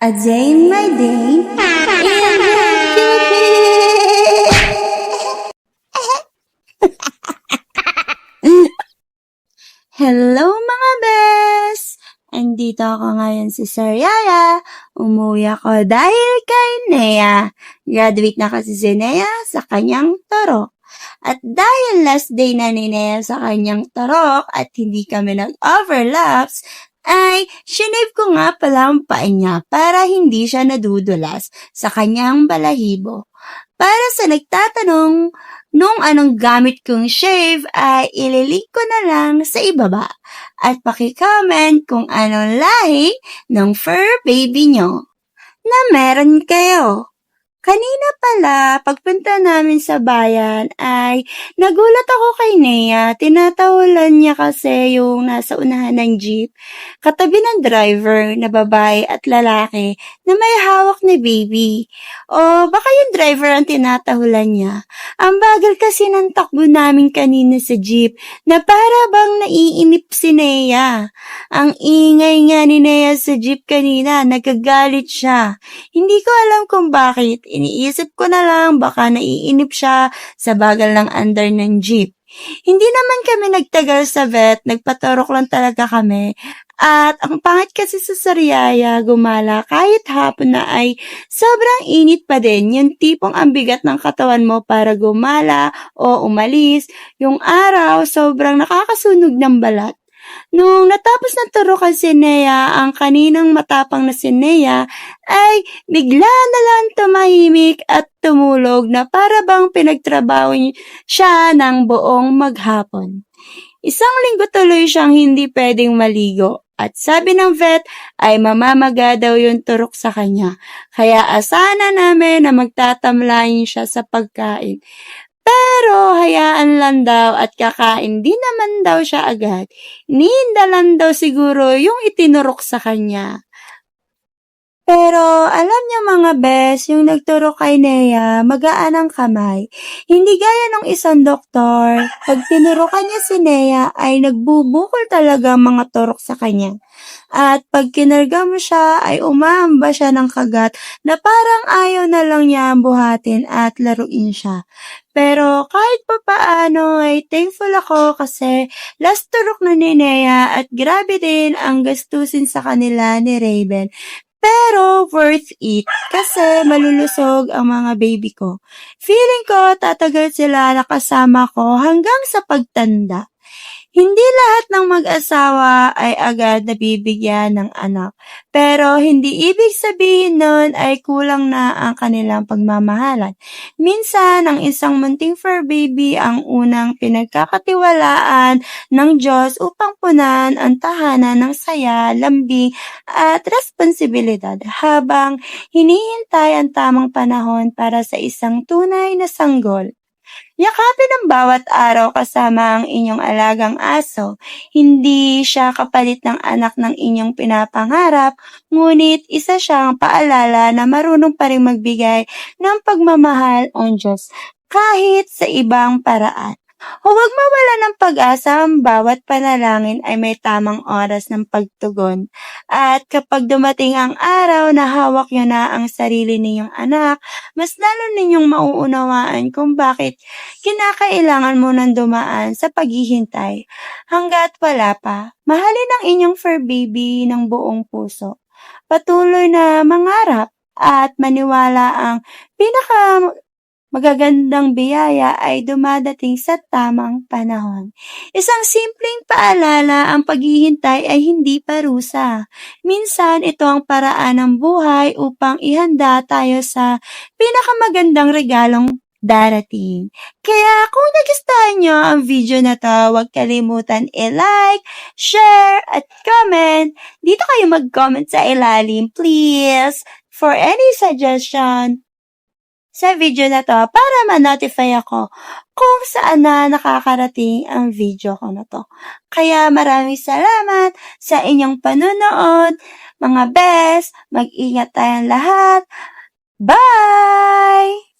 A day in my day in the Hello mga bes! Andito ako ngayon si Sir Yaya. Umuwi ako dahil kay Nea. Graduate na kasi si Nea sa kanyang turok. At dahil last day na ni Nea sa kanyang turok at hindi kami nag-overlaps, ay shinave ko nga pala ang paa niya para hindi siya nadudulas sa kanyang balahibo. Para sa nagtatanong, nung anong gamit kong shave ay ililink ko na lang sa ibaba at paki-comment kung anong lahi ng fur baby nyo na meron kayo. Kanina pala, pagpunta namin sa bayan ay nagulat ako kay Nea. Tinatawalan niya kasi yung nasa unahan ng jeep. Katabi ng driver na babae at lalaki na may hawak na baby. O baka yung driver ang tinatahulan niya. Ang bagal kasi ng takbo namin kanina sa jeep na para bang naiinip si Nea. Ang ingay nga ni Nea sa jeep kanina, nagagalit siya. Hindi ko alam kung bakit. Iniisip ko na lang baka naiinip siya sa bagal ng under ng jeep. Hindi naman kami nagtagal sa vet, nagpaturok lang talaga kami. At ang pangit kasi sa Sariaya, gumala kahit hapon na ay sobrang init pa din. Yung tipong ang bigat ng katawan mo para gumala o umalis. Yung araw, sobrang nakakasunog ng balat. Nung natapos na turukan si Nea, ang kaninang matapang na si Nea ay bigla na lang tumahimik at tumulog na para bang pinagtrabaho siya ng buong maghapon. Isang linggo tuloy siyang hindi pwedeng maligo at sabi ng vet ay mamamaga daw yung turok sa kanya. Kaya asana namin na magtatamlayin siya sa pagkain. Pero hayaan lang daw at kakain din naman daw siya agad. Iniinda lang daw siguro yung itinurok sa kanya. Pero alam niyo mga bes, yung nagturo kay Nea, magaan ang kamay. Hindi gaya ng isang doktor. Pag tinurukan niya si Nea ay nagbubukol talaga ang mga turok sa kanya. At pag kinarga mo siya ay umaamba siya ng kagat na parang ayaw na lang niya buhatin at laruin siya. Pero kahit pa paano ay thankful ako kasi last turok na ni Nea at grabe din ang gastusin sa kanila ni Raven. Pero worth it kasi malulusog ang mga baby ko. Feeling ko tatagal sila nakasama ko hanggang sa pagtanda. Hindi lahat ng mag-asawa ay agad nabibigyan ng anak. Pero hindi ibig sabihin nun ay kulang na ang kanilang pagmamahalan. Minsan, ang isang munting fur baby ang unang pinagkakatiwalaan ng Diyos upang punan ang tahanan ng saya, lambing at responsibilidad habang hinihintay ang tamang panahon para sa isang tunay na sanggol. Yakapin ang bawat araw kasama ang inyong alagang aso. Hindi siya kapalit ng anak ng inyong pinapangarap, ngunit isa siyang paalala na marunong pa rin magbigay ng pagmamahal ang Diyos kahit sa ibang paraan. Huwag mawala ng pag-asa, ang bawat panalangin ay may tamang oras ng pagtugon. At kapag dumating ang araw na hawak niyo na ang sarili ninyong anak, mas lalo ninyong mauunawaan kung bakit kinakailangan mo nang dumaan sa paghihintay. Hanggat wala pa, mahalin ang inyong fur baby ng buong puso. Patuloy na mangarap at maniwala ang magagandang biyaya ay dumadating sa tamang panahon. Isang simpleng paalala, ang paghihintay ay hindi parusa. Minsan, ito ang paraan ng buhay upang ihanda tayo sa pinakamagandang regalong darating. Kaya kung nagustuhan nyo ang video na to, huwag kalimutan i-like, share, at comment. Dito kayo mag-comment sa ilalim, please, for any suggestion sa video na to para ma-notify ako kung saan na nakakarating ang video ko na to. Kaya maraming salamat sa inyong panunood. Mga best, mag-ingat tayong lahat. Bye!